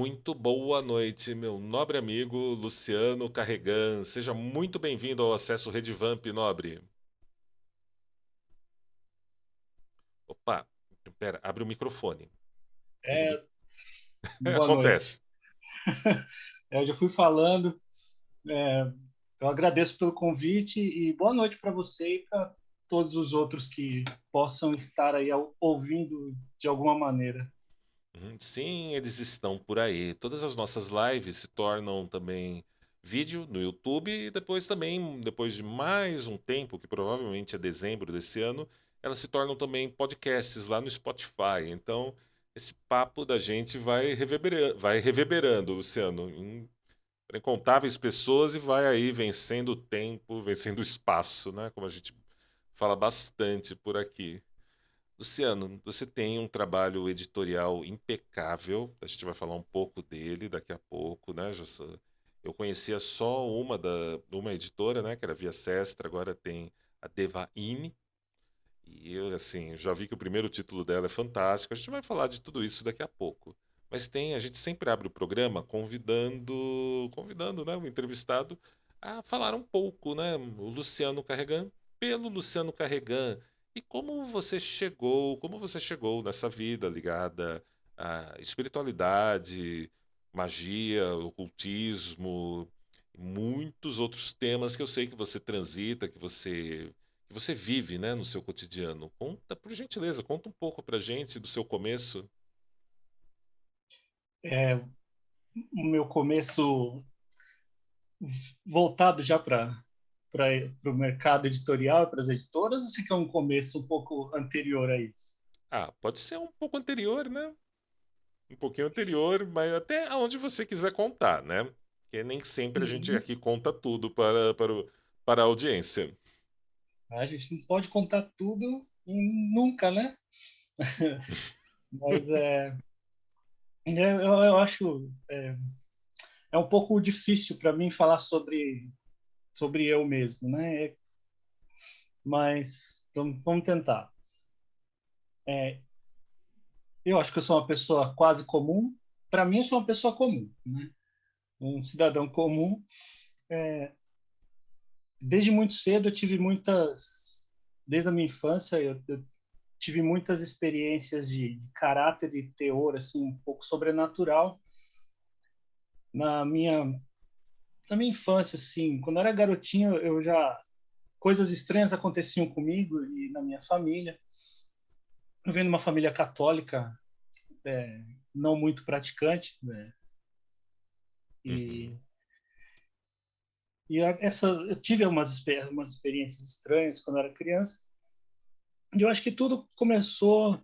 Muito boa noite, meu nobre amigo Luciano Carregan. Seja muito bem-vindo ao Acesso Redvamp, nobre. Opa, pera, abre o microfone. É, boa Acontece. noite. Eu já fui falando. é, eu agradeço pelo convite e boa noite para você e para todos os outros que possam estar aí ouvindo de alguma maneira. Sim, eles estão por aí. Todas as nossas lives se tornam também vídeo no YouTube e depois também, depois de mais um tempo, que provavelmente é dezembro desse ano, elas se tornam também podcasts lá no Spotify. Então, esse papo da gente vai reverberando, Luciano, para incontáveis pessoas e vai aí vencendo o tempo, vencendo o espaço, né? Como a gente fala bastante por aqui. Luciano, você tem um trabalho editorial impecável. A gente vai falar um pouco dele daqui a pouco, né? Eu conhecia só uma editora, né? Que era a Via Sestra, agora tem a Devaine. E eu, assim, já vi que o primeiro título dela é fantástico. A gente vai falar de tudo isso daqui a pouco. Mas a gente sempre abre o programa convidando, né, o entrevistado a falar um pouco, né, o Luciano Carregan, pelo Luciano Carregan. E como você chegou nessa vida ligada à espiritualidade, magia, ocultismo, muitos outros temas que eu sei que você transita, que você vive, né, no seu cotidiano. Conta, por gentileza, conta um pouco pra gente do seu começo. É, o meu começo voltado já para o mercado editorial, para as editoras, ou se quer um começo um pouco anterior a isso? Ah, pode ser um pouco anterior, né? Um pouquinho anterior, mas até aonde você quiser contar, né? Porque nem sempre a gente Uhum. aqui conta tudo para a audiência. A gente não pode contar tudo nunca, né? Mas eu acho é um pouco difícil para mim falar sobre eu mesmo, né? Mas vamos tentar. Eu acho que eu sou uma pessoa quase comum. Para mim, eu sou uma pessoa comum, né? Um cidadão comum. Desde muito cedo, desde a minha infância, eu tive muitas experiências de caráter e teor, assim, um pouco sobrenatural na minha na minha infância, assim. Quando eu era garotinho, eu já coisas estranhas aconteciam comigo e na minha família. Eu venho de uma família católica, não muito praticante, né? Uhum. E, eu tive umas experiências estranhas quando eu era criança. E eu acho que tudo começou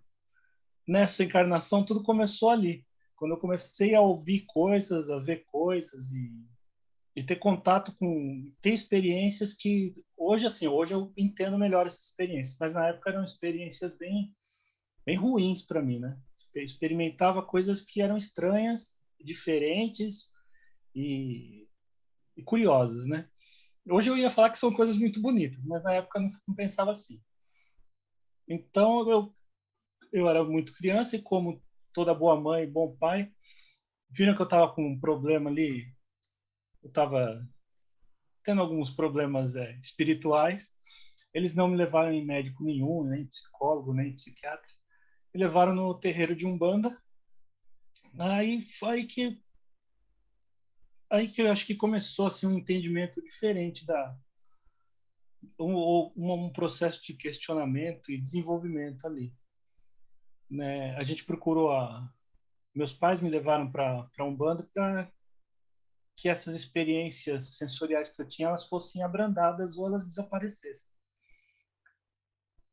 nessa encarnação, tudo começou ali. Quando eu comecei a ouvir coisas, a ver coisas e ter contato com, ter experiências que hoje, assim, hoje eu entendo melhor essas experiências, mas na época eram experiências bem ruins para mim, né? Experimentava coisas que eram estranhas, diferentes e, e curiosas, né? Hoje eu ia falar que são coisas muito bonitas, mas na época eu não pensava assim. Então eu era muito criança e como toda boa mãe, bom pai, viram que eu estava com um problema ali, eu estava tendo alguns problemas espirituais. Eles não me levaram em médico nenhum, nem psicólogo, nem psiquiatra. Me levaram no terreiro de Umbanda. Aí foi aí que eu acho que começou assim um entendimento diferente um processo de questionamento e desenvolvimento ali, né? A gente procurou meus pais me levaram para Umbanda para que essas experiências sensoriais que eu tinha elas fossem abrandadas ou elas desaparecessem.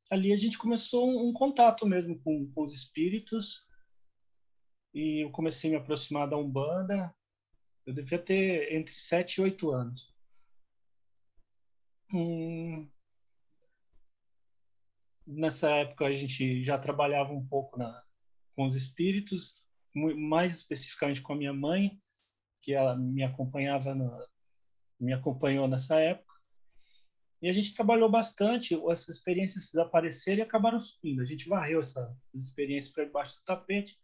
Ali a gente começou um contato mesmo com os espíritos e eu comecei a me aproximar da Umbanda. Eu devia ter entre 7 e 8 anos. Hum, Nessa época a gente já trabalhava um pouco com os espíritos, mais especificamente com a minha mãe, que ela me acompanhou nessa época. E a gente trabalhou bastante, essas experiências desapareceram e acabaram sumindo. A gente varreu essas experiências para debaixo do tapete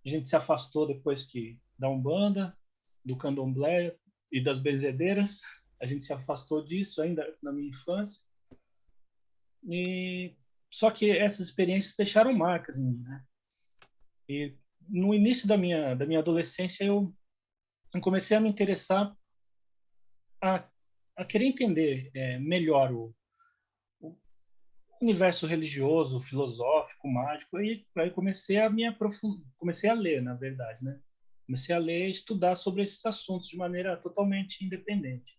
A gente se afastou depois que da Umbanda, do Candomblé e das benzedeiras. A gente se afastou disso ainda na minha infância. E só que essas experiências deixaram marcas em mim, né? E no início da minha adolescência eu comecei a me interessar a, a querer entender melhor o universo religioso, filosófico, mágico, e aí comecei a comecei a ler, na verdade, né? Comecei a ler e estudar sobre esses assuntos de maneira totalmente independente.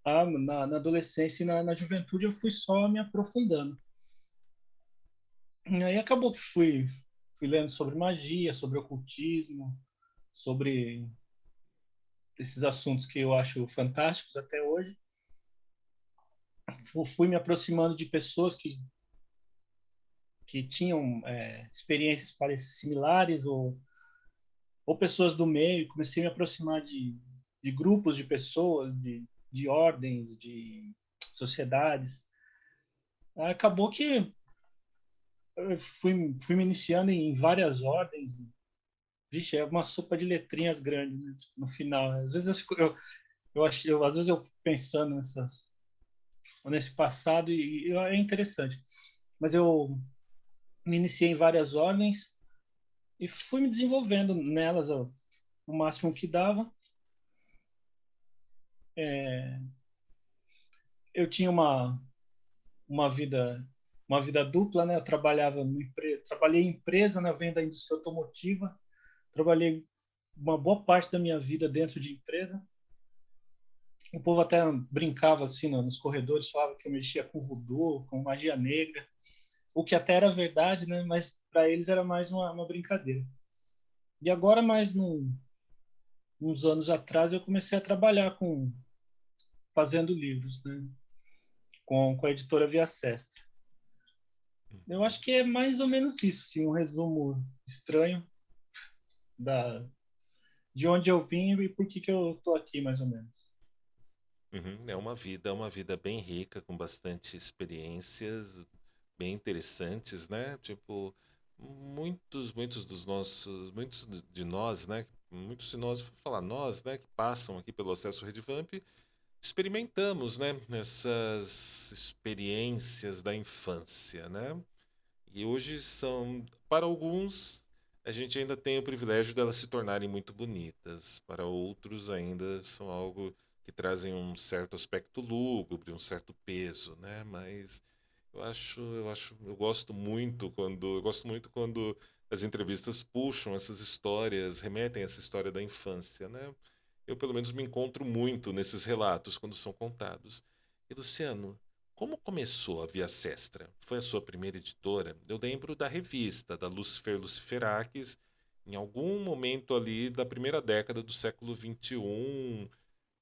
Na adolescência e na juventude eu fui só me aprofundando. E aí acabou que fui lendo sobre magia, sobre ocultismo, sobre esses assuntos que eu acho fantásticos até hoje. Fui me aproximando de pessoas que tinham experiências similares ou pessoas do meio. Comecei a me aproximar de grupos de pessoas, de ordens, de sociedades. Acabou que eu fui me iniciando em várias ordens. Vixe, é uma sopa de letrinhas grande, né? No final. Às vezes às vezes eu fico pensando nesse passado e é interessante. Mas eu me iniciei em várias ordens e fui me desenvolvendo nelas o máximo que dava. Eu tinha uma vida uma vida dupla, né? Eu trabalhei em empresa, né? Eu venho da indústria automotiva, trabalhei uma boa parte da minha vida dentro de empresa. O povo até brincava assim nos corredores, falava que eu mexia com voodoo, com magia negra, o que até era verdade, né? Mas para eles era mais uma brincadeira. E agora, uns anos atrás, eu comecei a trabalhar fazendo livros, né? Com a editora Via Sestra. Eu acho que é mais ou menos isso, sim, um resumo estranho de onde eu vim e por que eu estou aqui, mais ou menos. Uhum. É uma vida bem rica, com bastante experiências bem interessantes, né? Tipo, muitos de nós, né? Muitos de nós, vou falar nós, né? Que passam aqui pelo Acesso Redvamp, experimentamos, né? Essas experiências da infância, né? E hoje são, para alguns, a gente ainda tem o privilégio delas se tornarem muito bonitas. Para outros, ainda são algo que trazem um certo aspecto lúgubre, um certo peso, né? Mas eu gosto muito quando as entrevistas puxam essas histórias, remetem a essa história da infância, né? Eu, pelo menos, me encontro muito nesses relatos quando são contados. E, Luciano, como começou a Via Sestra? Foi a sua primeira editora? Eu lembro da revista, da Lucifer Luciferakis, em algum momento ali da primeira década do século XXI,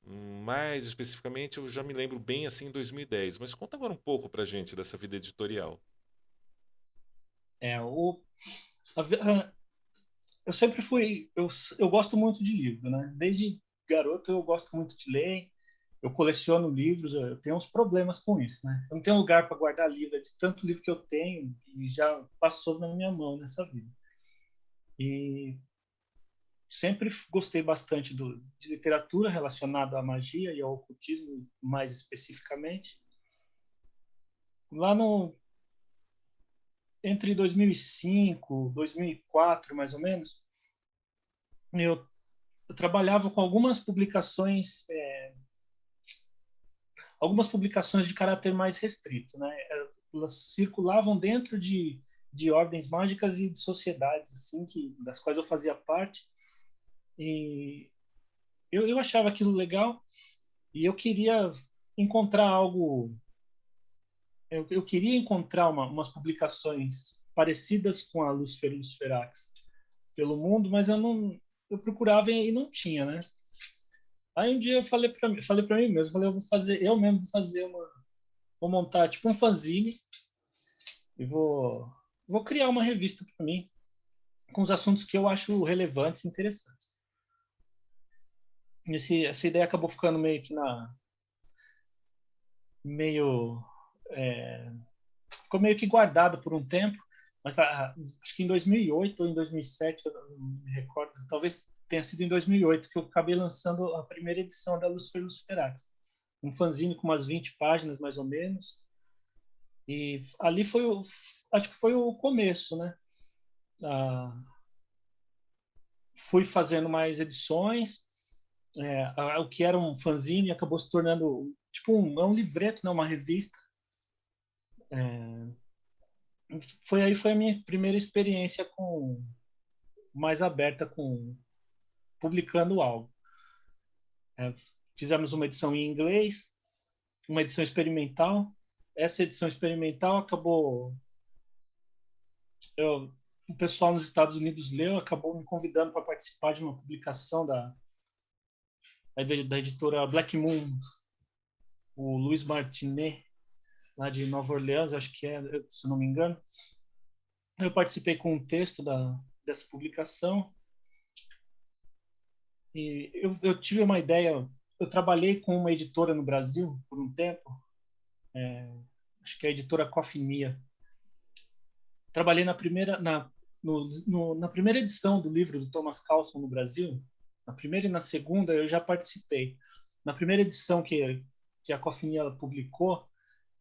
mais especificamente eu já me lembro bem assim em 2010. Mas conta agora um pouco pra gente dessa vida editorial. É, o, a, eu sempre eu gosto muito de livro, né? Desde garoto eu gosto muito de ler, eu coleciono livros, eu tenho uns problemas com isso, né? Eu não tenho lugar para guardar livro, é de tanto livro que eu tenho e já passou na minha mão nessa vida. E sempre gostei bastante de literatura relacionada à magia e ao ocultismo mais especificamente. Lá no Entre 2005, 2004, mais ou menos, eu, eu trabalhava com algumas publicações de caráter mais restrito, né? Elas circulavam dentro de ordens mágicas e de sociedades assim das quais eu fazia parte, e eu achava aquilo legal e encontrar algo eu queria encontrar umas publicações parecidas com a Lucifer Luciferax pelo mundo, mas eu procurava e não tinha, né? Aí um dia eu falei para mim mesmo, falei, eu mesmo vou fazer vou montar tipo um fanzine e vou criar uma revista para mim com os assuntos que eu acho relevantes e interessantes. Essa ideia acabou ficando meio é, ficou meio que guardado por um tempo. Mas acho que em 2008 ou em 2007, eu não me recordo, talvez tenha sido em 2008 que eu acabei lançando a primeira edição da Lucifer Luciferax. Um fanzine com umas 20 páginas, mais ou menos. E ali acho que foi o começo, né? Ah, fui fazendo mais edições. O que era um fanzine acabou se tornando tipo é um livreto, né? Uma revista. Foi a minha primeira experiência com mais aberta com publicando algo. É, fizemos uma edição em inglês, uma edição experimental. Essa edição experimental acabou. O pessoal nos Estados Unidos leu, acabou me convidando para participar de uma publicação da editora Black Moon, o Luiz Martinet, lá de Nova Orleans, acho que é, se não me engano. Eu participei com um texto dessa publicação e eu tive uma ideia. Eu trabalhei com uma editora no Brasil por um tempo, acho que é a editora Cofinia. Trabalhei na primeira edição do livro do Thomas Carlson no Brasil. Na primeira e na segunda eu já participei. Na primeira edição que a Cofinia publicou,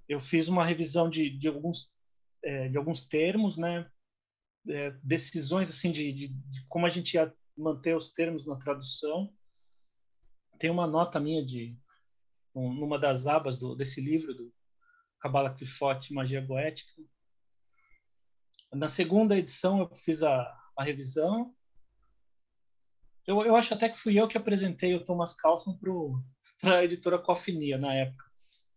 eu fiz uma revisão de alguns termos, né? Decisões assim de como a gente ia manter os termos na tradução. Tem uma nota minha numa das abas desse livro do Cabala Clifote, Magia Goética. Na segunda edição eu fiz a revisão. Eu acho até que fui eu que apresentei o Thomas Carlson para a editora Cofinia na época.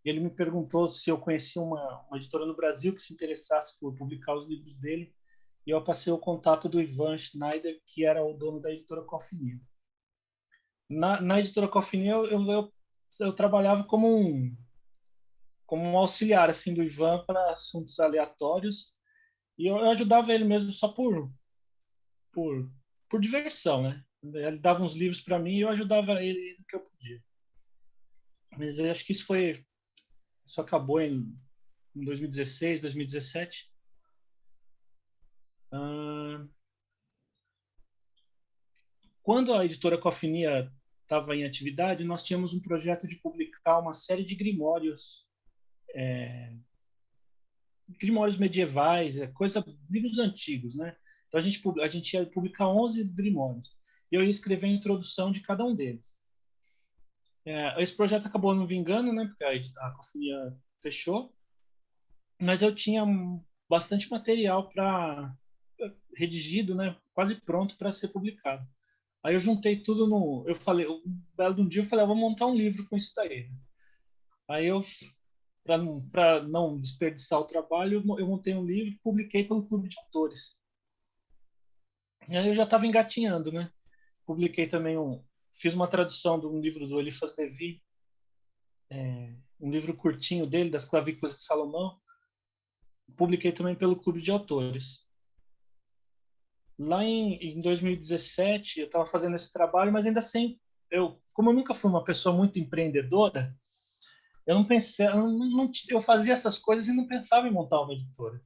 Ele me perguntou se eu conhecia uma editora no Brasil que se interessasse por publicar os livros dele, e eu passei o contato do Ivan Schneider, que era o dono da editora Cofinia. Na editora Cofinia, eu trabalhava como um auxiliar assim, do Ivan para assuntos aleatórios, e eu ajudava ele mesmo só por, por diversão, né? Ele dava uns livros para mim e eu ajudava ele no que eu podia. Mas eu acho que isso acabou em 2016, 2017. Quando a editora Cofinia estava em atividade, nós tínhamos um projeto de publicar uma série de grimórios medievais, livros antigos, né? Então a gente ia publicar 11 grimórios e eu ia escrever a introdução de cada um deles. Esse projeto acabou não vingando, né? Porque a Cofinia fechou, mas eu tinha bastante material para redigido, né? Quase pronto para ser publicado. Aí eu juntei tudo no. Eu falei, um belo de um dia, eu falei, vou montar um livro com isso daí. Aí eu, para não desperdiçar o trabalho, eu montei um livro e publiquei pelo Clube de Autores. E aí eu já estava engatinhando, né? Publiquei também fiz uma tradução de um livro do Eliphas Levi, um livro curtinho dele, das Clavículas de Salomão. Publiquei também pelo Clube de Autores. Lá em 2017, eu estava fazendo esse trabalho, mas ainda sem. Como eu nunca fui uma pessoa muito empreendedora, eu não pensei, eu fazia essas coisas e não pensava em montar uma editora.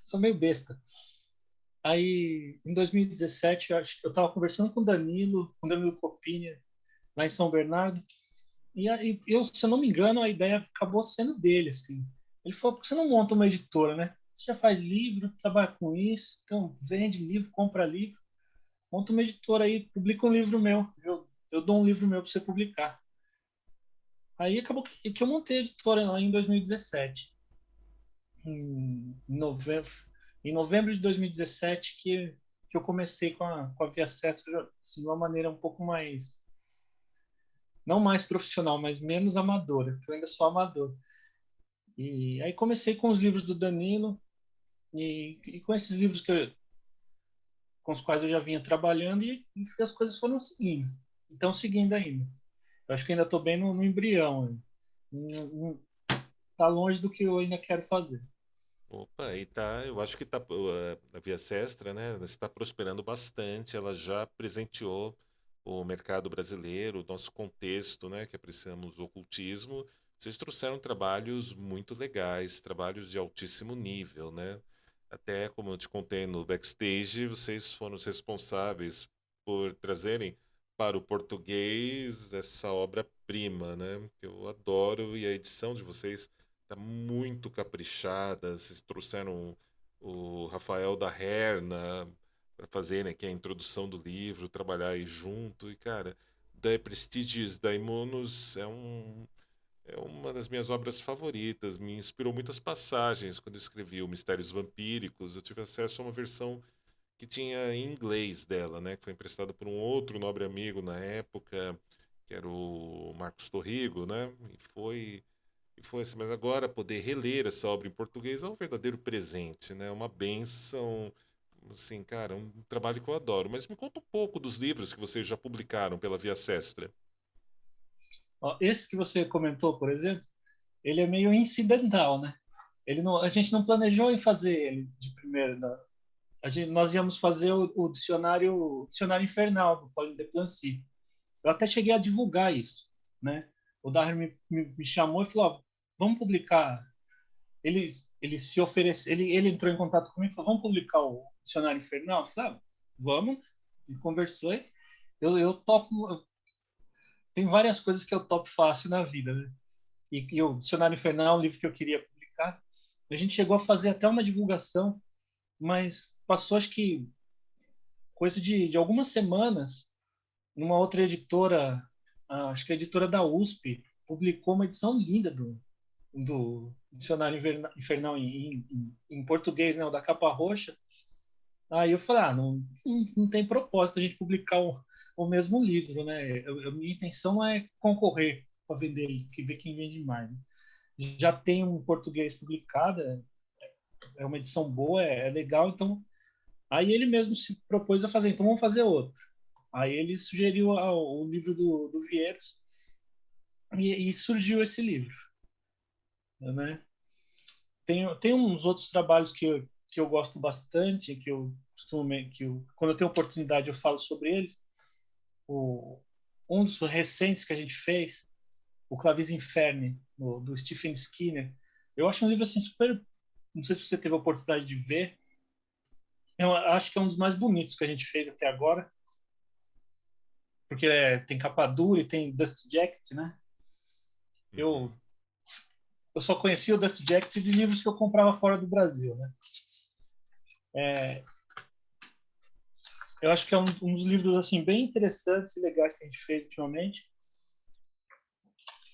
Sou meio besta. Aí, em 2017, eu estava conversando com o Danilo Copini, lá em São Bernardo, e aí, se eu não me engano, a ideia acabou sendo dele, assim. Ele falou, por que você não monta uma editora, né? Você já faz livro, trabalha com isso, então vende livro, compra livro, monta uma editora aí, publica um livro meu. Eu dou um livro meu para você publicar. Aí acabou que eu montei a editora lá em 2017. Em novembro, em novembro de 2017 que eu comecei com a Via Sestra assim, de uma maneira um pouco mais, não mais profissional, mas menos amadora, porque eu ainda sou amador. E aí comecei com os livros do Danilo e com esses livros com os quais eu já vinha trabalhando e as coisas foram seguindo. Então, seguindo ainda. Eu acho que ainda estou bem no embrião. Está longe do que eu ainda quero fazer. Opa, aí tá, eu acho que tá, a Via Sestra, né, está prosperando bastante, ela já presenteou o mercado brasileiro, o nosso contexto, né, que apreciamos o ocultismo. Vocês trouxeram trabalhos muito legais, trabalhos de altíssimo nível, né? Até como eu te contei no backstage, vocês foram os responsáveis por trazerem para o português essa obra-prima, né? Que eu adoro e a edição de vocês está muito caprichada. Vocês trouxeram o Rafael da Herna para fazer, né, que é a introdução do livro, trabalhar aí junto. E, cara, The Prestigious Daimonos é uma das minhas obras favoritas. Me inspirou muitas passagens quando eu escrevi o Mistérios Vampíricos. Eu tive acesso a uma versão que tinha em inglês dela, né? Que foi emprestada por um outro nobre amigo na época, que era o Marcos Torrigo, né? E foi assim. Mas agora poder reler essa obra em português é um verdadeiro presente, né? Uma bênção. Assim, cara, um trabalho que eu adoro. Mas me conta um pouco dos livros que vocês já publicaram pela Via Sestra. Ó, esse que você comentou, por exemplo, ele é meio incidental, né? Ele não, a gente não planejou em fazer ele de primeira. Nós íamos fazer o dicionário infernal do Pauline de Plancy. Eu até cheguei a divulgar isso, né? O Daher me chamou e falou: ó, vamos publicar. Ele se oferece, ele entrou em contato comigo e falou: vamos publicar o dicionário infernal. Eu falei: ah, vamos. E conversou. Eu topo. Tem várias coisas que eu topo fácil na vida, né? E o dicionário infernal é um livro que eu queria publicar. A gente chegou a fazer até uma divulgação, mas passou acho que coisa de algumas semanas, numa outra editora, acho que a editora da USP, publicou uma edição linda do Dicionário Infernal em português, né, o da capa roxa. Aí eu falei: não tem propósito a gente publicar o mesmo livro, né? A minha intenção não é concorrer para vender, que ver quem vende mais, né? Já tem um português publicado, é uma edição boa, é legal, então aí ele mesmo se propôs a fazer, então vamos fazer outro. Aí ele sugeriu o livro do Vieiros e surgiu esse livro, né? Tem uns outros trabalhos que eu gosto bastante, que eu costumo, quando eu tenho oportunidade eu falo sobre eles. Um dos recentes que a gente fez, o Clavis Inferne, do Stephen Skinner, eu acho um livro assim super, não sei se você teve a oportunidade de ver, eu acho que é um dos mais bonitos que a gente fez até agora, porque tem capa dura e tem dust jacket, né? Eu, Uhum. eu só conhecia o dust jacket de livros que eu comprava fora do Brasil, né? Eu acho que é um dos livros assim bem interessantes e legais que a gente fez ultimamente.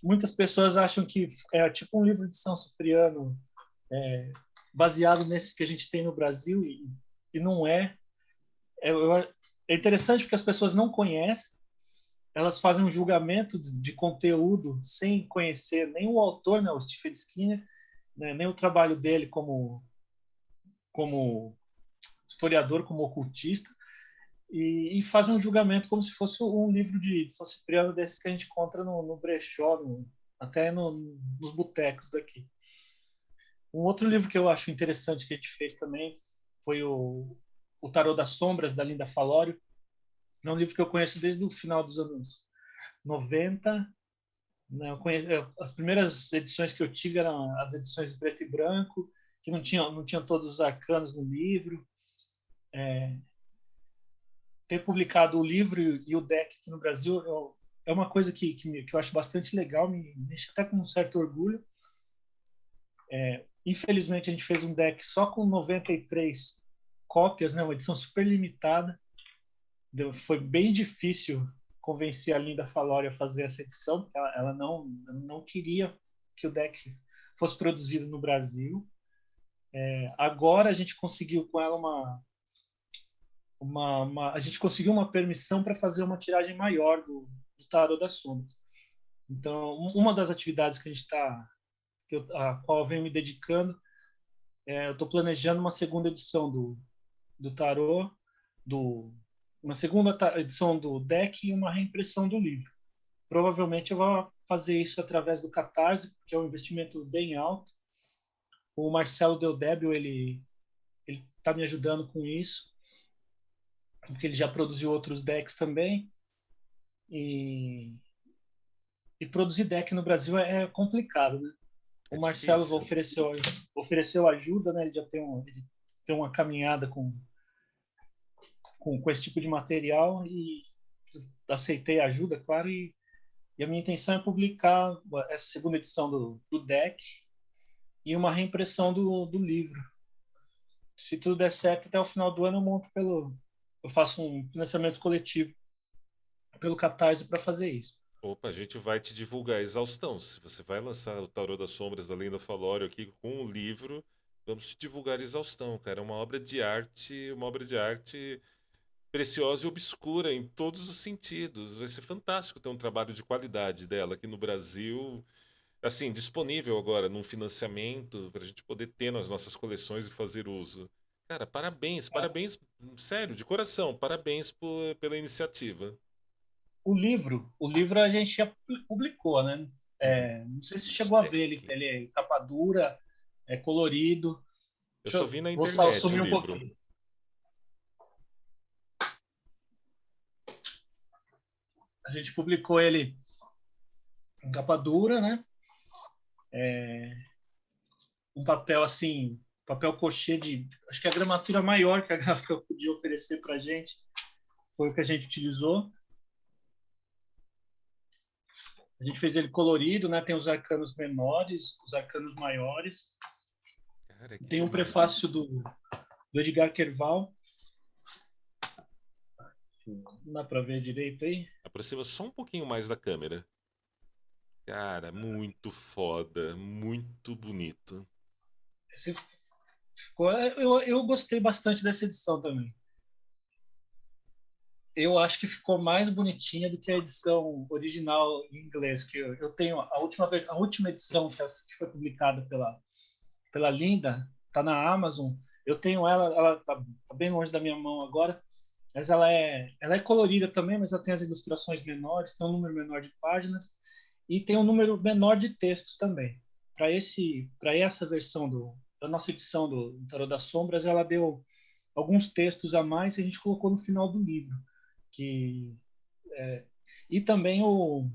Muitas pessoas acham que é tipo um livro de São Cipriano, baseado nesses que a gente tem no Brasil, e não é. É interessante porque as pessoas não conhecem, elas fazem um julgamento de conteúdo sem conhecer nem o autor, né, o Stephen Skinner, né, nem o trabalho dele como historiador, como ocultista, e fazem um julgamento como se fosse um livro de São Cipriano desses que a gente encontra no brechó, até nos botecos daqui. Um outro livro que eu acho interessante que a gente fez também foi o Tarô das Sombras, da Linda Falório. É um livro que eu conheço desde o final dos anos 90. Né? As primeiras edições que eu tive eram as edições em preto e branco, que não tinham todos os arcanos no livro. Ter publicado o livro e o deck aqui no Brasil é uma coisa que eu acho bastante legal, me deixa até com um certo orgulho. Infelizmente, a gente fez um deck só com 93 cópias, né? Uma edição super limitada. Foi bem difícil convencer a Linda Falori a fazer essa edição, porque ela não queria que o deck fosse produzido no Brasil. Agora a gente conseguiu com ela a gente conseguiu uma permissão para fazer uma tiragem maior do Tarô das Sombras. Então, uma das atividades que a gente está, a qual eu venho me dedicando, eu estou planejando uma segunda edição do Tarô, uma segunda edição do deck e uma reimpressão do livro. Provavelmente eu vou fazer isso através do Catarse, porque é um investimento bem alto. O Marcelo Deldébio, ele está me ajudando com isso, porque ele já produziu outros decks também. E, e produzir deck no Brasil é complicado, né? O É Marcelo difícil. ofereceu ajuda, né? Ele já tem ter uma caminhada com esse tipo de material e aceitei a ajuda, claro, e a minha intenção é publicar essa segunda edição do deck e uma reimpressão do livro. Se tudo der certo, até o final do ano eu faço um financiamento coletivo pelo Catarse para fazer isso. Opa, a gente vai te divulgar a exaustão. Se você vai lançar o Tarô das Sombras da Lenda Falório aqui com o livro, vamos te divulgar a exaustão, cara. É uma obra de arte preciosa e obscura em todos os sentidos. Vai ser fantástico ter um trabalho de qualidade dela aqui no Brasil, assim, disponível agora num financiamento para a gente poder ter nas nossas coleções e fazer uso. Cara, parabéns, parabéns, sério, de coração, parabéns pela iniciativa. O livro a gente já publicou, né? Uhum. Não sei se você Isso, chegou a ver, deck. ele é capa dura, é colorido. Eu só vi na Vou internet o sumir um livro. pouquinho. A gente publicou ele em capa dura, né? Um papel assim, papel cochê de, acho que a gramatura maior que a gráfica podia oferecer para a gente foi o que a gente utilizou. A gente fez ele colorido, né? Tem os arcanos menores, os arcanos maiores. Cara, que Tem um demais. prefácio do Edgar Querval. Não dá para ver direito aí. Aproxima só um pouquinho mais da câmera. Cara, muito foda, muito bonito. Esse eu gostei bastante dessa edição também. Eu acho que ficou mais bonitinha do que a edição original em inglês, que eu tenho a última edição que foi publicada pela Linda, tá na Amazon. Eu tenho ela tá bem longe da minha mão agora, mas ela é colorida também, mas ela tem as ilustrações menores, tem um número menor de páginas e tem um número menor de textos também. Para essa versão da nossa edição do Tarot das Sombras, ela deu alguns textos a mais e a gente colocou no final do livro. Que, e também o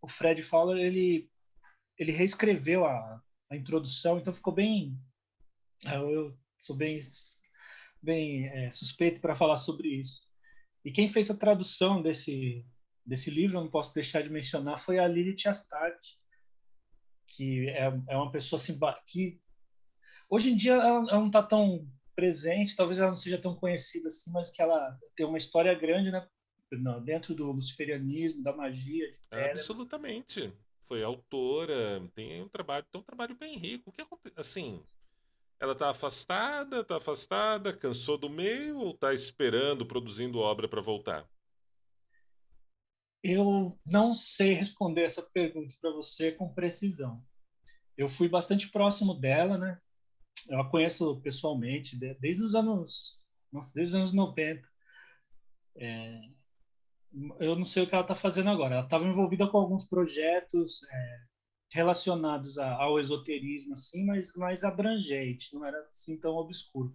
Fred Fowler, ele reescreveu a introdução, então ficou bem. Eu sou bem suspeito para falar sobre isso. E quem fez a tradução desse livro, eu não posso deixar de mencionar, foi a Lilith Astarte, que é uma pessoa assim, que hoje em dia ela não está tão presente, talvez ela não seja tão conhecida assim, mas que ela tem uma história grande, né? Dentro do luciferianismo, da magia, de Telemann. Absolutamente. Foi autora, tem um trabalho bem rico. O que acontece? Assim, ela tá afastada, cansou do meio ou tá esperando, produzindo obra para voltar? Eu não sei responder essa pergunta para você com precisão. Eu fui bastante próximo dela, né? Eu a conheço pessoalmente desde os anos 90. Eu não sei o que ela está fazendo agora. Ela estava envolvida com alguns projetos relacionados ao esoterismo, assim, mas mais abrangente, não era assim tão obscuro.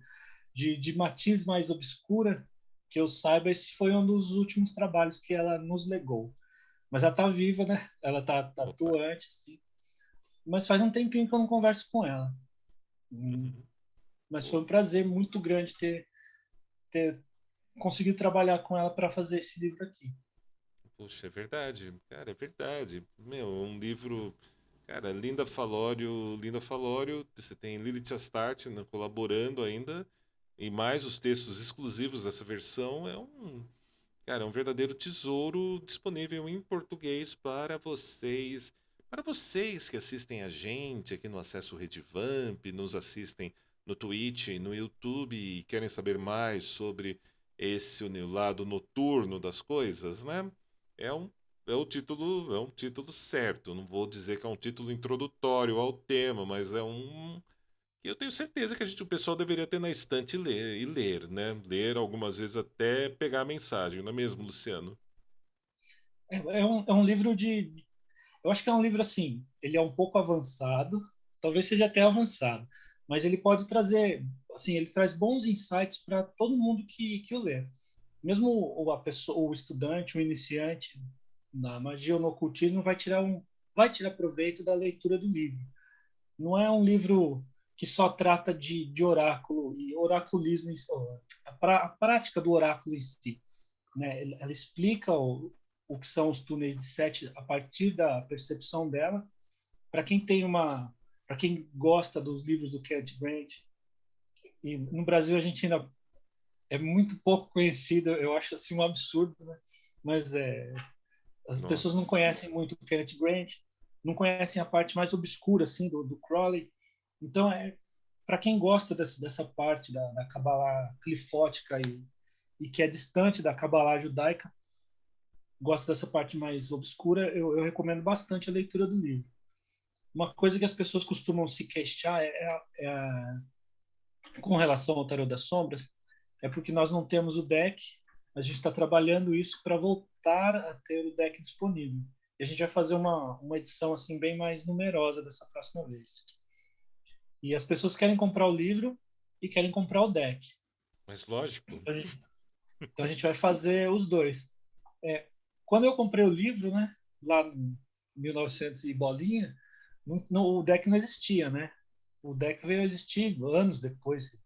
De matiz mais obscura, que eu saiba, esse foi um dos últimos trabalhos que ela nos legou. Mas ela está viva, né? Ela está Opa. atuante, assim. Mas faz um tempinho que eu não converso com ela. Uhum. Mas foi Pô, um prazer muito grande ter conseguido trabalhar com ela para fazer esse livro aqui. poxa, é verdade. Cara, é verdade. Meu, é um livro. Cara, Linda Falório, você tem Lilith Astarte, né, colaborando ainda, e mais os textos exclusivos dessa versão, cara, é um verdadeiro tesouro disponível em português para vocês que assistem a gente aqui no Acesso Redivamp, nos assistem no Twitch, no YouTube e querem saber mais sobre esse lado noturno das coisas, né? É um é um título certo. Não vou dizer que é um título introdutório ao tema, mas é um que eu tenho certeza que o pessoal deveria ter na estante e ler, né? Ler algumas vezes até pegar a mensagem, não é mesmo, Luciano? É um livro de. Eu acho que é um livro assim. Ele é um pouco avançado, talvez seja até avançado, mas ele pode trazer. Assim, ele traz bons insights para todo mundo que o lê. Mesmo a pessoa, o estudante, o iniciante na magia ou no ocultismo vai tirar proveito da leitura do livro. Não é um livro que só trata de oráculo e oraculismo, a prática do oráculo em si, né? Ela explica o que são os túneis de Sete a partir da percepção dela. Para quem gosta dos livros do Kenneth Grant, e no Brasil a gente ainda é muito pouco conhecido, eu acho assim um absurdo, né? Mas as pessoas não Nossa. conhecem muito o Kenneth Grant, não conhecem a parte mais obscura assim do Crowley. Então, para quem gosta dessa parte da Kabbalah clifótica e que é distante da Kabbalah judaica, gosta dessa parte mais obscura, eu recomendo bastante a leitura do livro. Uma coisa que as pessoas costumam se queixar com relação ao Tarot das Sombras é porque nós não temos o deck, a gente está trabalhando isso para voltar a ter o deck disponível. E a gente vai fazer uma edição assim bem mais numerosa dessa próxima vez. E as pessoas querem comprar o livro e querem comprar o deck. Mas lógico. Então a gente vai fazer os dois. É, quando eu comprei o livro, né, lá em 1900 e bolinha, o deck não existia, né? O deck veio a existir anos depois,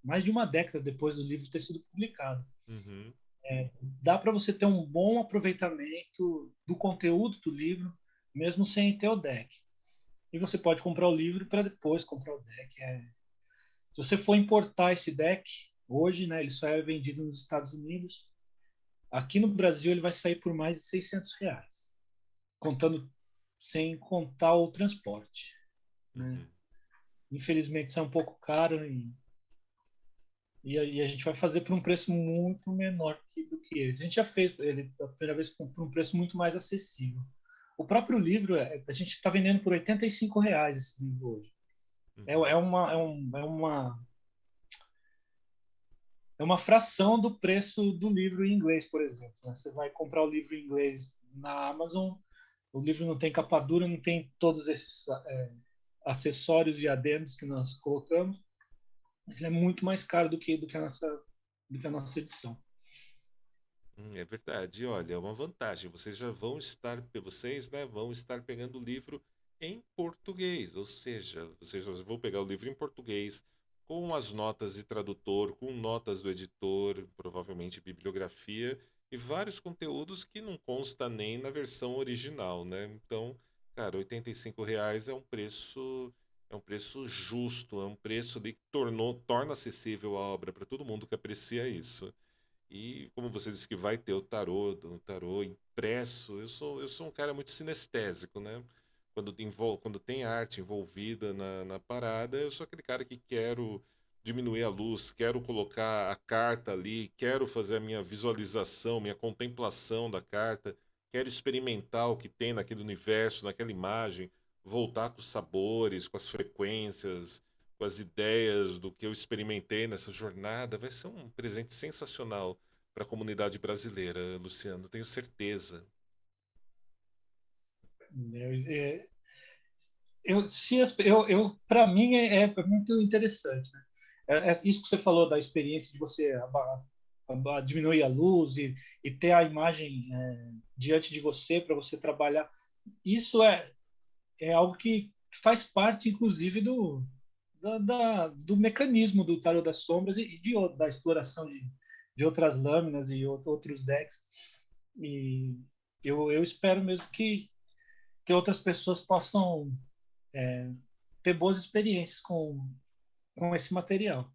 mais de uma década depois do livro ter sido publicado. Uhum. Dá para você ter um bom aproveitamento do conteúdo do livro, mesmo sem ter o deck. E você pode comprar o livro para depois comprar o deck. Se você for importar esse deck, hoje, né, ele só é vendido nos Estados Unidos. Aqui no Brasil ele vai sair por mais de R$ 600, contando sem contar o transporte, né? Uhum. Infelizmente isso é um pouco caro e a gente vai fazer por um preço muito menor do que esse. A gente já fez ele a primeira vez por um preço muito mais acessível. O próprio livro, a gente está vendendo por R$ 85 esse livro hoje. É, Uhum. é, uma, é, um, é, uma, é uma fração do preço do livro em inglês, por exemplo, né? Você vai comprar o livro em inglês na Amazon, o livro não tem capa dura, não tem todos esses acessórios e adendos que nós colocamos, mas ele é muito mais caro do que a nossa edição. É verdade. Olha, é uma vantagem. Vocês, né, vão estar pegando o livro em português, ou seja, vocês vão pegar o livro em português com as notas de tradutor, com notas do editor, provavelmente bibliografia e vários conteúdos que não consta nem na versão original, né? Então, cara, R$ 85 é um preço justo, é um preço ali que torna acessível a obra para todo mundo que aprecia isso. E como você disse que vai ter o tarô impresso, eu sou um cara muito sinestésico, né? Quando tem arte envolvida na parada, eu sou aquele cara que quero diminuir a luz, quero colocar a carta ali, quero fazer a minha visualização, minha contemplação da carta, quero experimentar o que tem naquele universo, naquela imagem, voltar com os sabores, com as frequências, com as ideias do que eu experimentei nessa jornada. Vai ser um presente sensacional para a comunidade brasileira, Luciano, tenho certeza. É, para mim é muito interessante, né? Isso que você falou da experiência de você diminuir a luz e ter a imagem diante de você para você trabalhar, isso é algo que faz parte, inclusive, do mecanismo do Tarot das Sombras da exploração de outras lâminas e outros decks. E eu espero mesmo que outras pessoas possam ter boas experiências com esse material.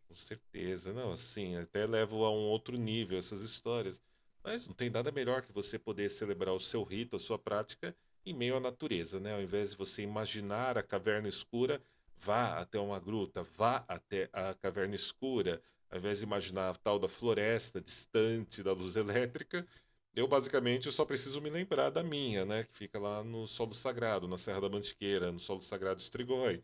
Com certeza, não, assim, até levo a um outro nível essas histórias. Mas não tem nada melhor que você poder celebrar o seu rito, a sua prática, em meio à natureza, né? Ao invés de você imaginar a caverna escura, vá até uma gruta, vá até a caverna escura. Ao invés de imaginar a tal da floresta distante da luz elétrica, eu basicamente só preciso me lembrar da minha, né? Que fica lá no Solo Sagrado, na Serra da Mantiqueira, no Solo Sagrado Estrigói.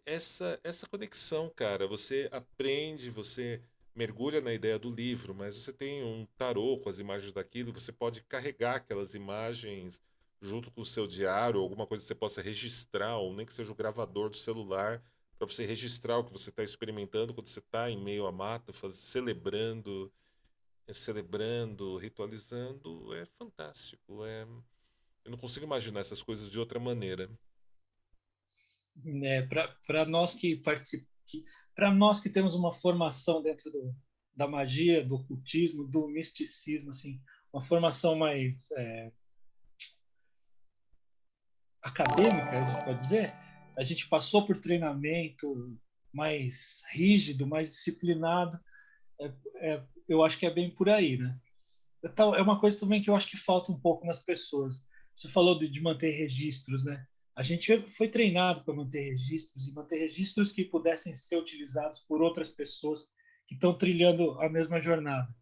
Essa conexão, cara. Você aprende, você mergulha na ideia do livro, mas você tem um tarô com as imagens daquilo, você pode carregar aquelas imagens junto com o seu diário, alguma coisa que você possa registrar, ou nem que seja o gravador do celular, para você registrar o que você está experimentando quando você está em meio à mata, celebrando, ritualizando. É fantástico. Eu não consigo imaginar essas coisas de outra maneira. né, para nós que para nós que temos uma formação dentro da magia, do ocultismo, do misticismo, assim, uma formação mais acadêmica, a gente pode dizer, a gente passou por treinamento mais rígido, mais disciplinado, eu acho que é bem por aí, né? É uma coisa também que eu acho que falta um pouco nas pessoas. Você falou de manter registros, né? A gente foi treinado para manter registros e manter registros que pudessem ser utilizados por outras pessoas que estão trilhando a mesma jornada.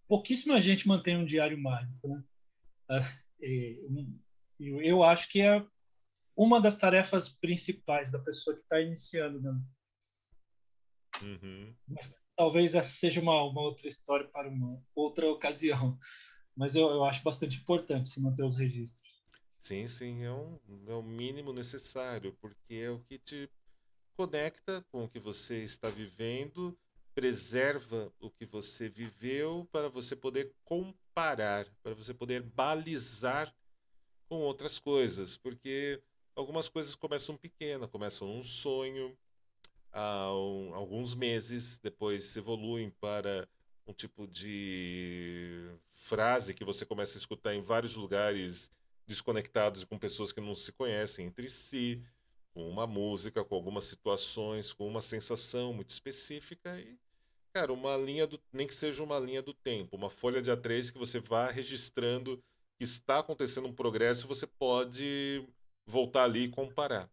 Pouquíssima gente mantém um diário mágico, né? Eu acho que é uma das tarefas principais da pessoa que está iniciando, né? Uhum. Mas talvez essa seja uma outra história para uma outra ocasião. Mas eu acho bastante importante se manter os registros. Sim, sim, é o mínimo necessário, porque é o que te conecta com o que você está vivendo, preserva o que você viveu para você poder comparar, para você poder balizar com outras coisas, porque algumas coisas começam pequenas, começam um sonho, há alguns meses, depois evoluem para um tipo de frase que você começa a escutar em vários lugares desconectados com pessoas que não se conhecem entre si, com uma música, com algumas situações, com uma sensação muito específica e, cara, uma linha do, nem que seja uma linha do tempo, uma folha de A3 que você vá registrando que está acontecendo um progresso, você pode voltar ali e comparar.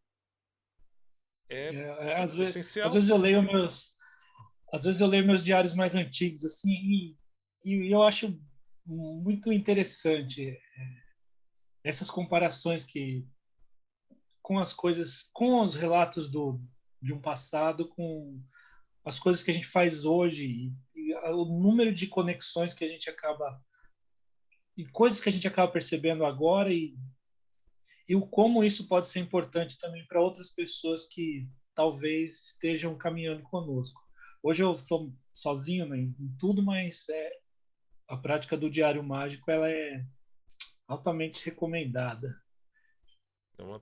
É Às essencial. vezes eu leio às vezes eu leio meus diários mais antigos assim e eu acho muito interessante essas comparações que com as coisas, com os relatos de um passado, com as coisas que a gente faz hoje e o número de conexões que a gente acaba e coisas que a gente acaba percebendo agora e o como isso pode ser importante também para outras pessoas que talvez estejam caminhando conosco. Hoje eu estou sozinho, né, em tudo, mas a prática do diário mágico ela é altamente recomendada. É uma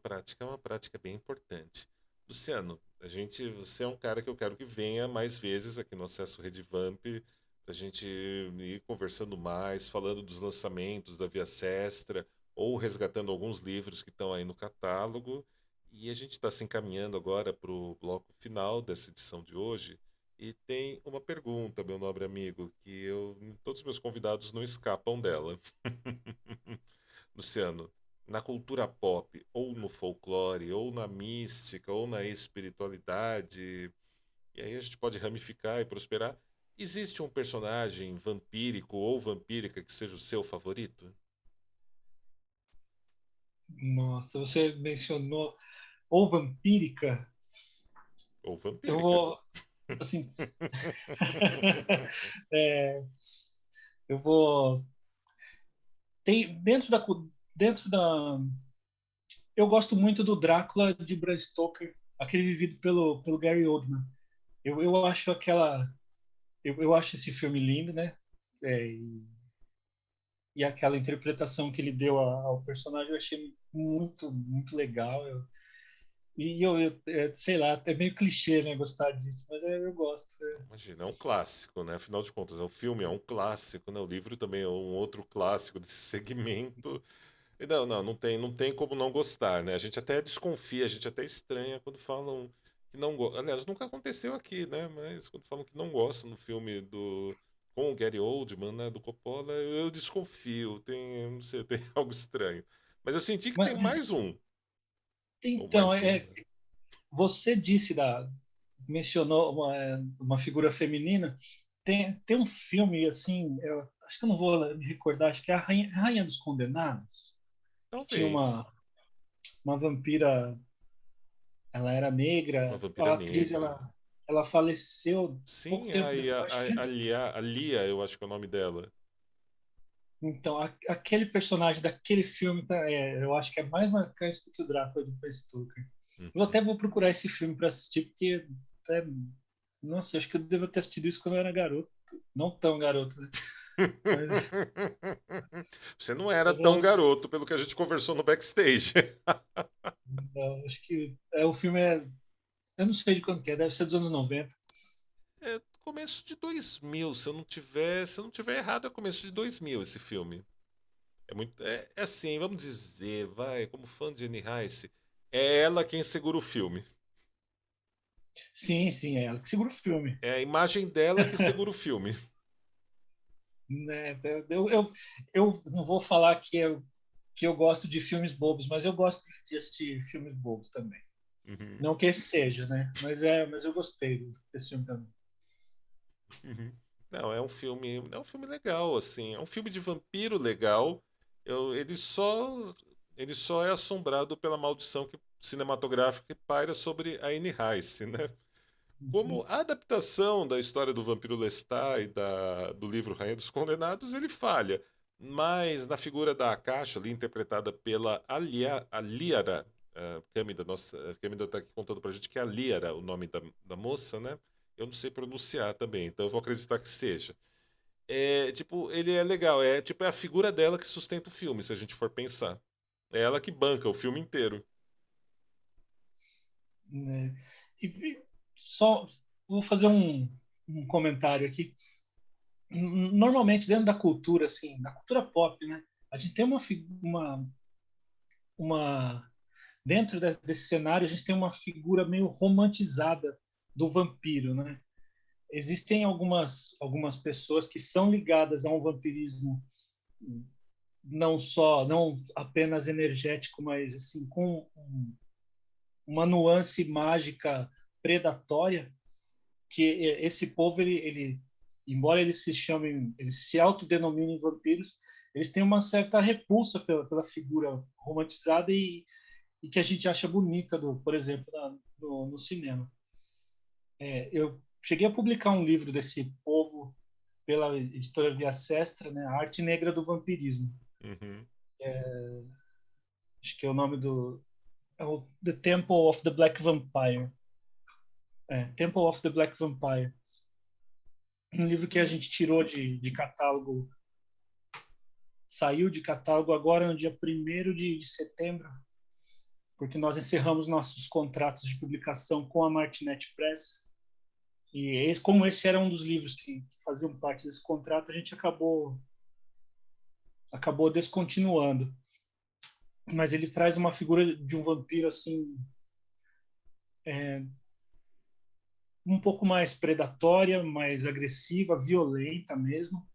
prática bem importante. Luciano, você é um cara que eu quero que venha mais vezes aqui no Acesso Redivamp, para a gente ir conversando mais, falando dos lançamentos da Via Sestra, ou resgatando alguns livros que estão aí no catálogo. E a gente está se encaminhando agora para o bloco final dessa edição de hoje. E tem uma pergunta, meu nobre amigo, todos os meus convidados não escapam dela. Luciano, na cultura pop, ou no folclore, ou na mística, ou na espiritualidade, e aí a gente pode ramificar e prosperar. Existe um personagem vampírico ou vampírica que seja o seu favorito? Nossa, você mencionou ou vampírica, Ou eu vampírica? vou assim, é, eu vou tem dentro da eu gosto muito do Drácula de Bram Stoker, aquele vivido pelo Gary Oldman. Eu acho eu acho esse filme lindo, né? E aquela interpretação que ele deu ao personagem eu achei muito legal. Sei lá, é meio clichê, né, gostar disso, mas eu gosto. Imagina, é um clássico, né? Afinal de contas, o filme é um clássico, né? O livro também é um outro clássico desse segmento. E não tem como não gostar, né? A gente até desconfia, a gente até estranha quando falam que não gostam. Aliás, nunca aconteceu aqui, né? Mas quando falam que não gostam no filme com o Gary Oldman, né? Do Coppola, eu desconfio. Eu não sei, tem algo estranho. Mas eu senti que tem Mas, mais um. Ou então, mais uma. você disse mencionou uma figura feminina. Tem um filme assim, eu acho que eu não vou me recordar, acho que é a Rainha dos Condenados, que tinha Talvez. uma vampira, ela era Uma negra, vampira a atriz negra. ela faleceu pouco Sim, tempo depois, acho que A Lia, eu acho que é o nome dela. então aquele personagem daquele filme eu acho que é mais marcante do que o Drácula de Bram Stoker. Eu Uhum. até vou procurar esse filme para assistir porque é, nossa, acho que eu devo ter assistido isso quando eu era garoto, não tão garoto, né? Mas Você não era eu tão vou, garoto pelo que a gente conversou no backstage. não, acho que o filme eu não sei de quando que é, deve ser dos anos 90. É começo de 2000, se eu não tiver errado, é começo de 2000 esse filme. É assim, vamos dizer, vai, como fã de Anne Rice, é ela quem segura o filme. Sim, sim, é ela que segura o filme. É a imagem dela que segura o filme. Né? Eu não vou falar que eu gosto de filmes bobos, mas eu gosto de assistir filmes bobos também. Uhum, Não que esse seja, né? Mas eu gostei desse filme também. uhum. Não, é um filme legal, assim, é um filme de vampiro legal. Ele só é assombrado pela maldição cinematográfica que paira sobre a Anne Rice, né? Como Uhum. a adaptação da história do vampiro Lestat e do livro Rainha dos Condenados, ele falha. Mas na figura da Akasha, ali interpretada pela Aliara, a Câmida está aqui contando pra gente que é Aliara, o nome da moça, né? Eu não sei pronunciar também, então eu vou acreditar que seja. É, tipo, ele é legal, tipo, é a figura dela que sustenta o filme, se a gente for pensar. É ela que banca o filme inteiro. Né? E só vou fazer um comentário aqui. Normalmente, dentro da cultura, assim, da cultura pop, né? A gente tem uma dentro desse cenário, a gente tem uma figura meio romantizada do vampiro, né? Existem algumas pessoas que são ligadas a um vampirismo não apenas energético, mas assim com uma nuance mágica predatória, que esse povo ele embora eles se autodenominem vampiros, eles têm uma certa repulsa pela figura romantizada e que a gente acha bonita por exemplo, no cinema. Eu cheguei a publicar um livro desse povo pela editora Via Sestra, né? A Arte Negra do Vampirismo. Uhum, Acho que é o nome é o The Temple of the Black Vampire. Temple of the Black Vampire. Um livro que a gente tirou de catálogo, saiu de catálogo agora no dia 1º de setembro, porque nós encerramos nossos contratos de publicação com a Martinet Press. E como esse era um dos livros que faziam parte desse contrato, a gente acabou descontinuando. Mas ele traz uma figura de um vampiro assim um pouco mais predatória, mais agressiva, violenta mesmo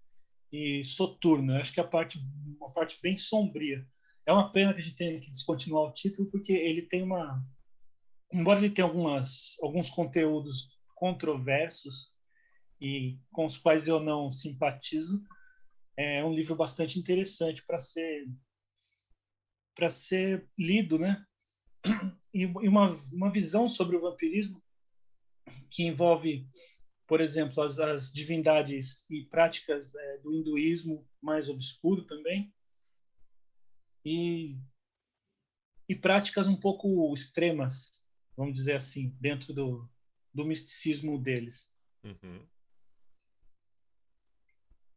e soturna. Acho que é uma parte bem sombria. É uma pena que a gente tenha que descontinuar o título porque ele tem embora ele tenha alguns conteúdos controversos e com os quais eu não simpatizo, é um livro bastante interessante para ser lido, né? E uma visão sobre o vampirismo que envolve, por exemplo, as divindades e práticas do hinduísmo mais obscuro também, e, e práticas um pouco extremas, vamos dizer assim, dentro do misticismo deles. uhum.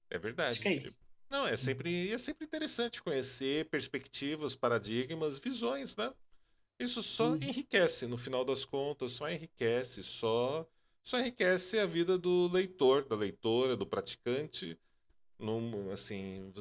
É Acho que verdade. é Tipo, isso. não, é sempre interessante conhecer perspectivas, paradigmas, visões, né? Isso só Uhum. enriquece, no final das contas, só enriquece a vida do leitor, da leitora, do praticante. Assim,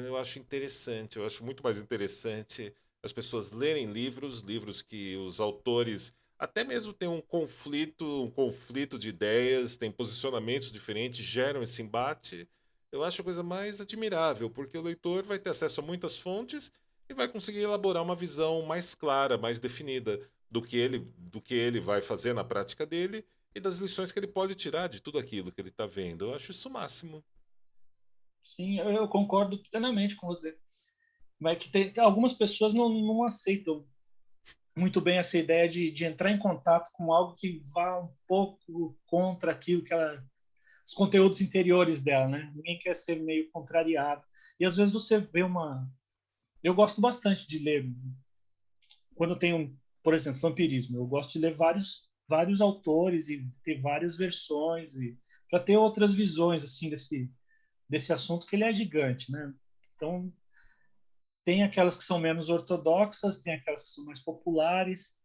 eu acho interessante, eu acho muito mais interessante as pessoas lerem livros que os autores até mesmo têm um conflito de ideias, têm posicionamentos diferentes, geram esse embate. Eu acho a coisa mais admirável, porque o leitor vai ter acesso a muitas fontes e vai conseguir elaborar uma visão mais clara, mais definida do que ele vai fazer na prática dele e das lições que ele pode tirar de tudo aquilo que ele está vendo. Eu acho isso o máximo. Sim, eu concordo plenamente com você. Mas que algumas pessoas não aceitam muito bem essa ideia de entrar em contato com algo que vá um pouco contra aquilo os conteúdos interiores dela, né? Ninguém quer ser meio contrariado. E às vezes você vê eu gosto bastante de ler quando eu tenho, por exemplo, vampirismo. Eu gosto de ler vários autores e ter várias versões e para ter outras visões assim desse assunto, que ele é gigante, né? Então, tem aquelas que são menos ortodoxas, tem aquelas que são mais populares,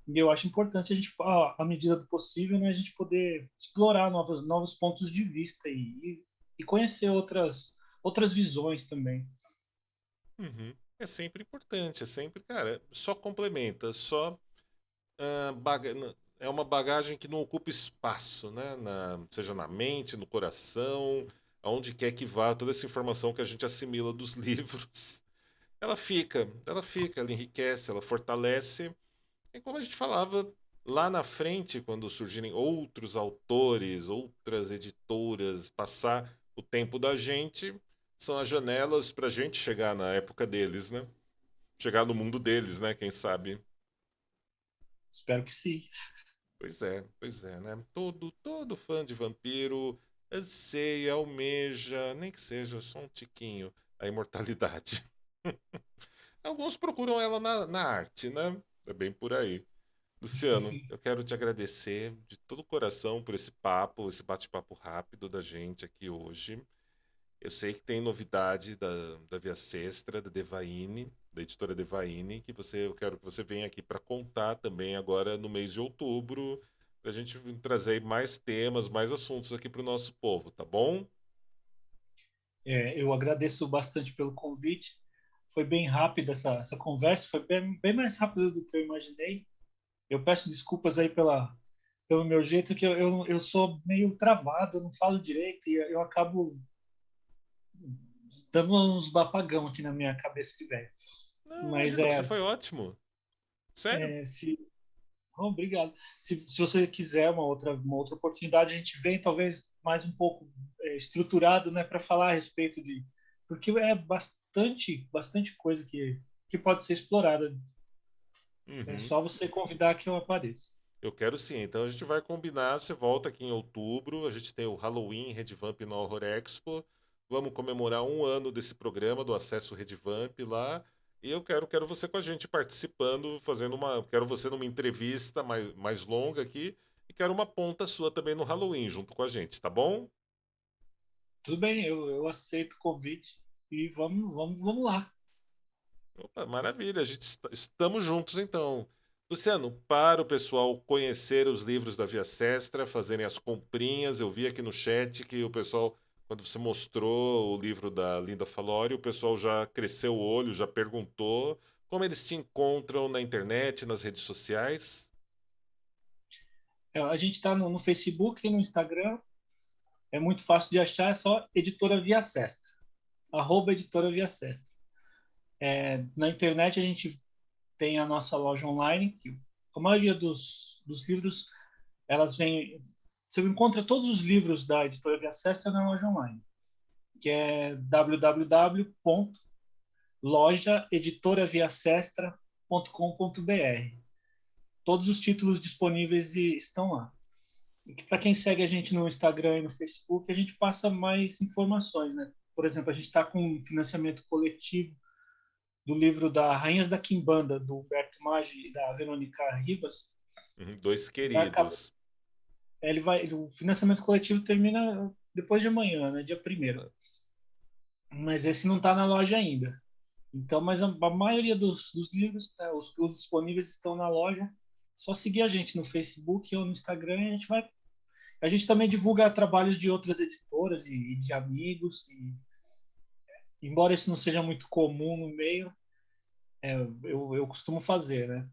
e eu acho importante a gente, à medida do possível, né, a gente poder explorar novos pontos de vista e conhecer outras visões também. Uhum. É sempre importante, é sempre, cara, só complementa, só é uma bagagem que não ocupa espaço, né? Seja na mente, no coração, aonde quer que vá, toda essa informação que a gente assimila dos livros, ela enriquece, ela fortalece. É como a gente falava lá na frente, quando surgirem outros autores, outras editoras, passar o tempo da gente, são as janelas para a gente chegar na época deles, né? Chegar no mundo deles, né? Quem sabe? Espero que sim. Pois é, né? Todo fã de vampiro anseia, almeja, nem que seja só um tiquinho, a imortalidade. Alguns procuram ela na arte, né? É bem por aí. Luciano, eu quero te agradecer de todo o coração por esse papo, esse bate-papo rápido da gente aqui hoje. Eu sei que tem novidade da Via Sestra, da Devaine, da editora Devaine, eu quero que você venha aqui para contar também agora no mês de outubro, para a gente trazer mais temas, mais assuntos aqui para o nosso povo, tá bom? Eu agradeço bastante pelo convite. Foi bem rápida essa conversa, foi bem mais rápido do que eu imaginei. Eu peço desculpas aí pelo meu jeito, que eu sou meio travado, eu não falo direito e eu acabo dando uns bapagão aqui na minha cabeça de velho. Não, Mas imagina, você foi ótimo. Sério? se obrigado. Se você quiser uma outra oportunidade, a gente vem talvez mais um pouco estruturado, né, para falar a respeito de. Porque é bastante coisa que pode ser explorada. É Uhum. só você convidar que eu apareça. Eu quero sim. Então a gente vai combinar. Você volta aqui em outubro. A gente tem o Halloween Redvamp na Horror Expo. Vamos comemorar um ano desse programa do Acesso Redvamp lá. E quero você com a gente participando, fazendo uma. Quero você numa entrevista mais longa aqui. E quero uma ponta sua também no Halloween, junto com a gente, tá bom? Tudo bem, eu aceito o convite e vamos lá. Opa, maravilha. Estamos juntos então. Luciano, para o pessoal conhecer os livros da Via Sestra, fazerem as comprinhas, eu vi aqui no chat que o pessoal, quando você mostrou o livro da Linda Falori, o pessoal já cresceu o olho, já perguntou como eles te encontram na internet, nas redes sociais. A gente está no Facebook e no Instagram. É muito fácil de achar, é só Editora Via Sestra. @Editora Via Sestra. Na internet a gente tem a nossa loja online, que a maioria dos livros, elas vêm. Você encontra todos os livros da Editora Via Sestra na loja online, que é www.lojaeditoraviasestra.com.br. Todos os títulos disponíveis estão lá. Para quem segue a gente no Instagram e no Facebook, a gente passa mais informações, né? Por exemplo, a gente está com um financiamento coletivo do livro da Rainhas da Quimbanda, do Humberto Maggi e da Verônica Rivas. Uhum, dois Vai acabar, queridos. o financiamento coletivo termina depois de amanhã, né, dia 1º. Mas esse não está na loja ainda. Então, mas a maioria dos livros, tá, os disponíveis estão na loja. Só seguir a gente no Facebook ou no Instagram e a gente também divulga trabalhos de outras editoras e de amigos. Embora isso não seja muito comum no meio, eu costumo fazer, né?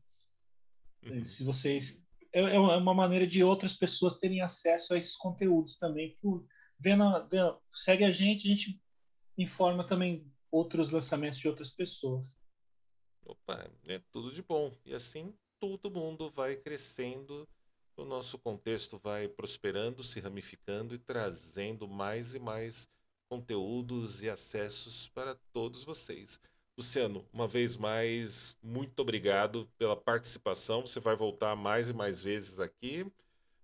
Uhum. Se vocês é uma maneira de outras pessoas terem acesso a esses conteúdos também. Segue a gente informa também outros lançamentos de outras pessoas. Opa, é tudo de bom. E assim todo mundo vai crescendo, o nosso contexto vai prosperando, se ramificando e trazendo mais e mais conteúdos e acessos para todos vocês. Luciano, uma vez mais, muito obrigado pela participação. Você vai voltar mais e mais vezes aqui.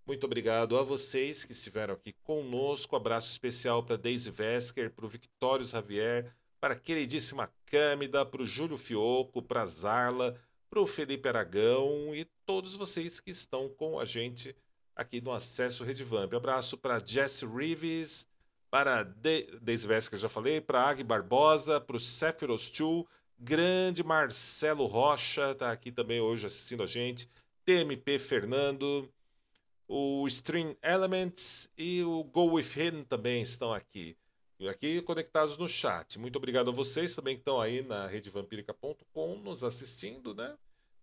Muito obrigado a vocês que estiveram aqui conosco. Abraço especial para Daisy Vesker, para o Victório Xavier, para a queridíssima Câmida, para o Júlio Fioco, para a Zarla, para o Felipe Aragão e todos vocês que estão com a gente aqui no Acesso Redivamp. Abraço para Jess Reeves, para Daisy Vesca, já falei, para Agui Barbosa, para o Sephiroth 2, grande Marcelo Rocha, tá aqui também hoje assistindo a gente, TMP Fernando, o Stream Elements e o Go With Him também estão aqui conectados no chat. Muito obrigado a vocês também que estão aí na redevampirica.com nos assistindo, né?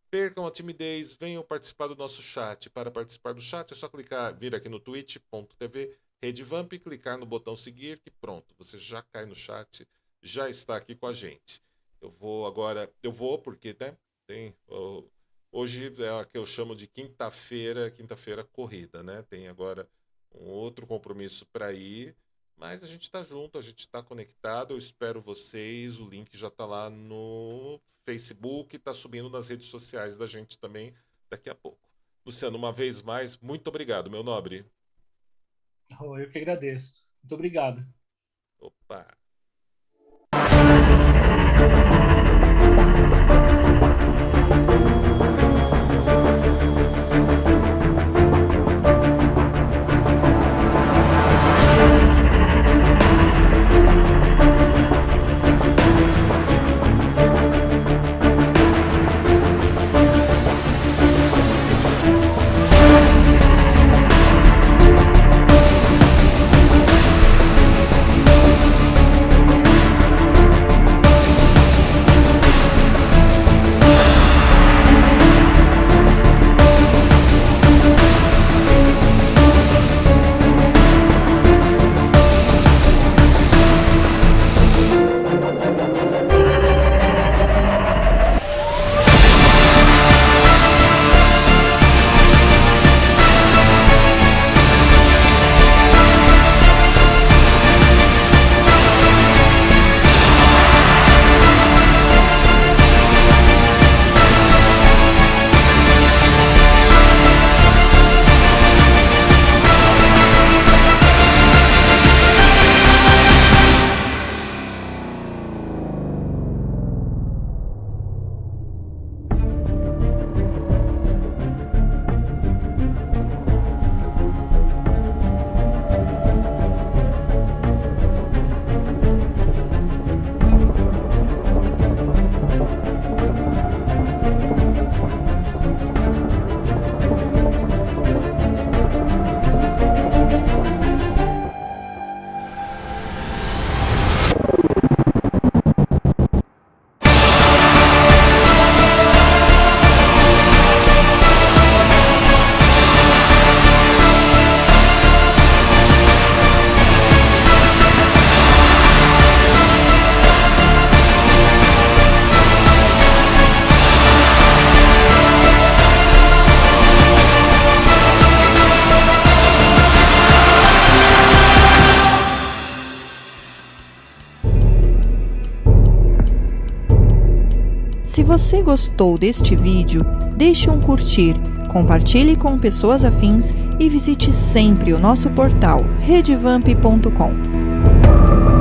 Percam a timidez, venham participar do nosso chat. Para participar do chat é só vir aqui no twitch.tv Redevamp e clicar no botão seguir, que pronto, você já cai no chat, já está aqui com a gente. Eu vou porque, né, hoje é a que eu chamo de quinta-feira corrida, né? Tem agora um outro compromisso para ir, mas a gente está junto, a gente está conectado, eu espero vocês, o link já está lá no Facebook, está subindo nas redes sociais da gente também daqui a pouco. Luciano, uma vez mais, muito obrigado, meu nobre. Eu que agradeço. Muito obrigado. Opa! Se você gostou deste vídeo, deixe um curtir, compartilhe com pessoas afins e visite sempre o nosso portal redevamp.com.